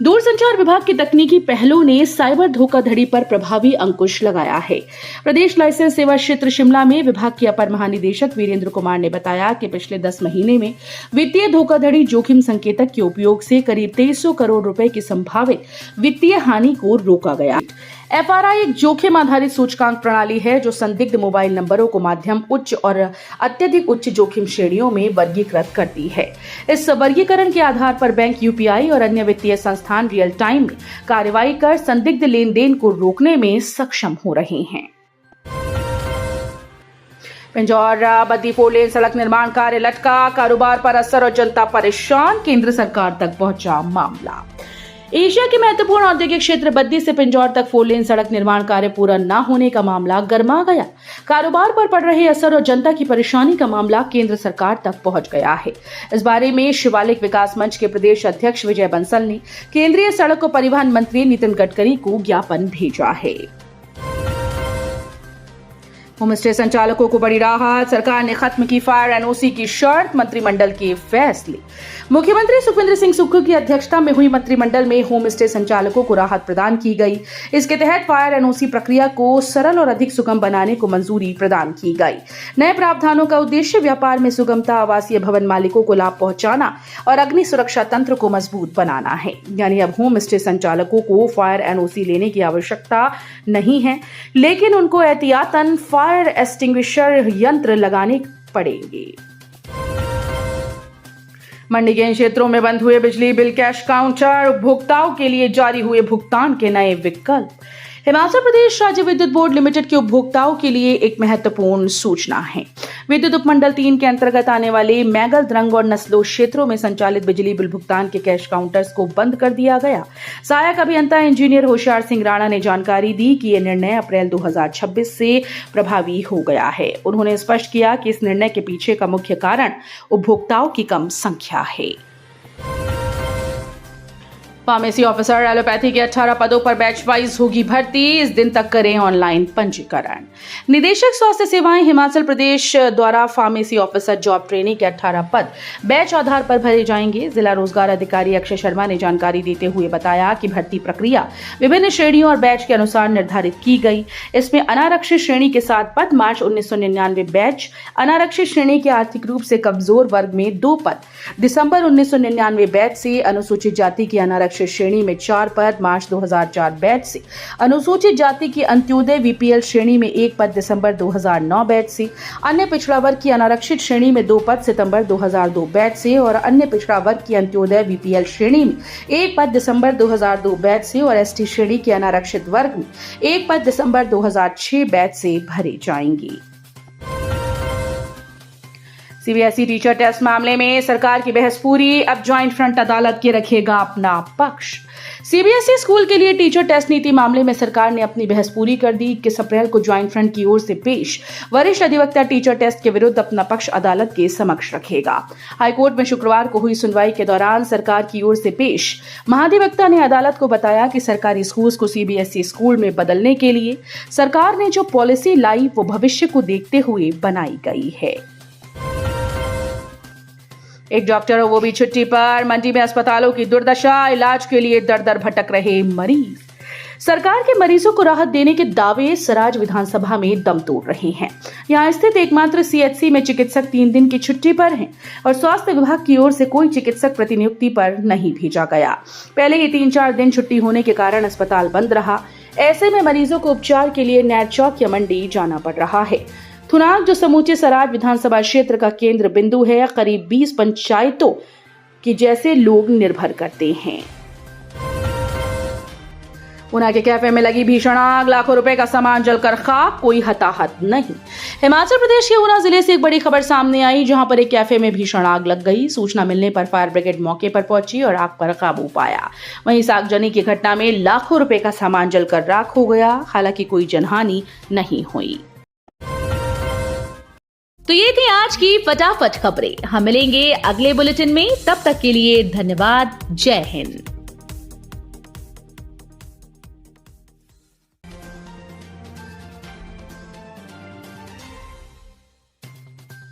दूरसंचार विभाग की तकनीकी पहलों ने साइबर धोखाधड़ी पर प्रभावी अंकुश लगाया है। प्रदेश लाइसेंस सेवा क्षेत्र शिमला में विभाग के अपर महानिदेशक वीरेंद्र कुमार ने बताया कि पिछले 10 महीने में वित्तीय धोखाधड़ी जोखिम संकेतक के उपयोग से करीब 2300 करोड़ रुपए की संभावित वित्तीय हानि को रोका गया। FRI एक जोखिम आधारित सूचकांक प्रणाली है जो संदिग्ध मोबाइल नंबरों को मध्यम, उच्च और अत्यधिक उच्च जोखिम श्रेणियों में वर्गीकृत करती है। इस वर्गीकरण के आधार पर बैंक, UPI और अन्य वित्तीय संस्थान रियल टाइम में कार्रवाई कर संदिग्ध लेन देन को रोकने में सक्षम हो रहे हैं। पिंजौर बद्दी 4 लेन सड़क निर्माण कार्य लटका, कारोबार पर असर और जनता परेशान, केंद्र सरकार तक पहुंचा मामला। एशिया के महत्वपूर्ण औद्योगिक क्षेत्र बद्दी से पिंजौर तक 4 लेन सड़क निर्माण कार्य पूरा न होने का मामला गर्मा गया। कारोबार पर पड़ रहे असर और जनता की परेशानी का मामला केंद्र सरकार तक पहुंच गया है। इस बारे में शिवालिक विकास मंच के प्रदेश अध्यक्ष विजय बंसल ने केंद्रीय सड़क और परिवहन मंत्री नितिन गडकरी को ज्ञापन भेजा है। होमस्टे संचालकों को बड़ी राहत, सरकार ने खत्म की फायर NOC की शर्त, मंत्रिमंडल के फैसले। मुख्यमंत्री सुखविंदर सिंह सुक्खू की अध्यक्षता में हुई मंत्रिमंडल में होमस्टे संचालकों को राहत प्रदान की गई। इसके तहत फायर NOC प्रक्रिया को सरल और अधिक सुगम बनाने को मंजूरी प्रदान की गई। नए प्रावधानों का उद्देश्य व्यापार में सुगमता, आवासीय भवन मालिकों को लाभ पहुंचाना और अग्नि सुरक्षा तंत्र को मजबूत बनाना है। यानी अब होमस्टे संचालकों को फायर NOC लेने की आवश्यकता नहीं है, लेकिन उनको एहतियातन फायर एक्सटिंग्विशर यंत्र लगाने पड़ेंगे। मंडी के इन क्षेत्रों में बंद हुए बिजली बिल कैश काउंटर, उपभोक्ताओं के लिए जारी हुए भुगतान के नए विकल्प। हिमाचल प्रदेश राज्य विद्युत बोर्ड लिमिटेड के उपभोक्ताओं के लिए एक महत्वपूर्ण सूचना है। विद्युत उपमंडल 3 के अंतर्गत आने वाले मैगल, द्रंग और नस्लो क्षेत्रों में संचालित बिजली बिल भुगतान के कैश काउंटर्स को बंद कर दिया गया। सहायक अभियंता इंजीनियर होशियार सिंह राणा ने जानकारी दी कि यह निर्णय अप्रैल 2026 से प्रभावी हो गया है। उन्होंने स्पष्ट किया कि इस निर्णय के पीछे का मुख्य कारण उपभोक्ताओं की कम संख्या है। फार्मेसी ऑफिसर एलोपैथी के 18 पदों पर बैच वाइज होगी भर्ती, इस दिन तक करें ऑनलाइन पंजीकरण। निदेशक स्वास्थ्य सेवाएं हिमाचल प्रदेश द्वारा फार्मेसी ऑफिसर जॉब ट्रेनिंग के 18 पद बैच आधार पर भरे जाएंगे। जिला रोजगार अधिकारी अक्षय शर्मा ने जानकारी देते हुए बताया कि भर्ती प्रक्रिया विभिन्न श्रेणियों और बैच के अनुसार निर्धारित की गई। इसमें अनारक्षित श्रेणी के 7 पद, मार्च 1999 बैच, अनारक्षित श्रेणी के आर्थिक रूप से कमजोर वर्ग में 2 पद, दिसंबर 1999 बैच से, अनुसूचित जाति की अनारक्षित श्रेणी में 4 पद, मार्च 2004 बैच से, अनुसूचित जाति की अंत्योदय VPL श्रेणी में 1 पद, दिसंबर 2009 बैच से, अन्य पिछड़ा वर्ग की अनारक्षित श्रेणी में 2 पद, सितंबर 2002 बैच से, और अन्य पिछड़ा वर्ग की अंत्योदय VPL श्रेणी में 1 पद, दिसंबर 2002 बैच से, और ST श्रेणी के अनारक्षित वर्ग में 1 पद, दिसंबर 2006 बैच से भरे जाएंगे। CBSE टीचर टेस्ट मामले में सरकार की बहस पूरी, अब ज्वाइंट फ्रंट अदालत के रखेगा अपना पक्ष। CBSE स्कूल के लिए टीचर टेस्ट नीति मामले में सरकार ने अपनी बहस पूरी कर दी। 21 अप्रैल को ज्वाइंट फ्रंट की ओर से पेश वरिष्ठ अधिवक्ता टीचर टेस्ट के विरुद्ध अपना पक्ष अदालत के समक्ष रखेगा। हाईकोर्ट में शुक्रवार को हुई सुनवाई के दौरान सरकार की ओर से पेश महाधिवक्ता ने अदालत को बताया कि सरकारी स्कूल को CBSE स्कूल में बदलने के लिए सरकार ने जो पॉलिसी लाई वो भविष्य को देखते हुए बनाई गई है। एक डॉक्टर वो भी छुट्टी पर, मंडी में अस्पतालों की दुर्दशा, इलाज के लिए दर दर भटक रहे मरीज। सरकार के मरीजों को राहत देने के दावे सराज विधानसभा में दम तोड़ रहे हैं। यहां स्थित एकमात्र CHC में चिकित्सक 3 दिन की छुट्टी पर हैं और स्वास्थ्य विभाग की ओर से कोई चिकित्सक प्रतिनियुक्ति पर नहीं भेजा गया। पहले ही 3-4 दिन छुट्टी होने के कारण अस्पताल बंद रहा। ऐसे में मरीजों को उपचार के लिए नैरचौक या मंडी जाना पड़ रहा है। थुनाग, जो समूचे सराज विधानसभा क्षेत्र का केंद्र बिंदु है, करीब 20 पंचायतों की जैसे लोग निर्भर करते हैं। ऊना के कैफे में लगी भीषण आग, लाखों रुपए का सामान जलकर खाक, कोई हताहत नहीं। हिमाचल प्रदेश के ऊना जिले से एक बड़ी खबर सामने आई, जहां पर एक कैफे में भीषण आग लग गई। सूचना मिलने पर फायर ब्रिगेड मौके पर पहुंची और आग पर काबू पाया। वहीं इस आगजनी की घटना में लाखों रुपए का सामान जलकर राख हो गया। हालांकि कोई जनहानि नहीं हुई। तो ये थी आज की फटाफट खबरें। हम मिलेंगे अगले बुलेटिन में, तब तक के लिए धन्यवाद। जय हिंद।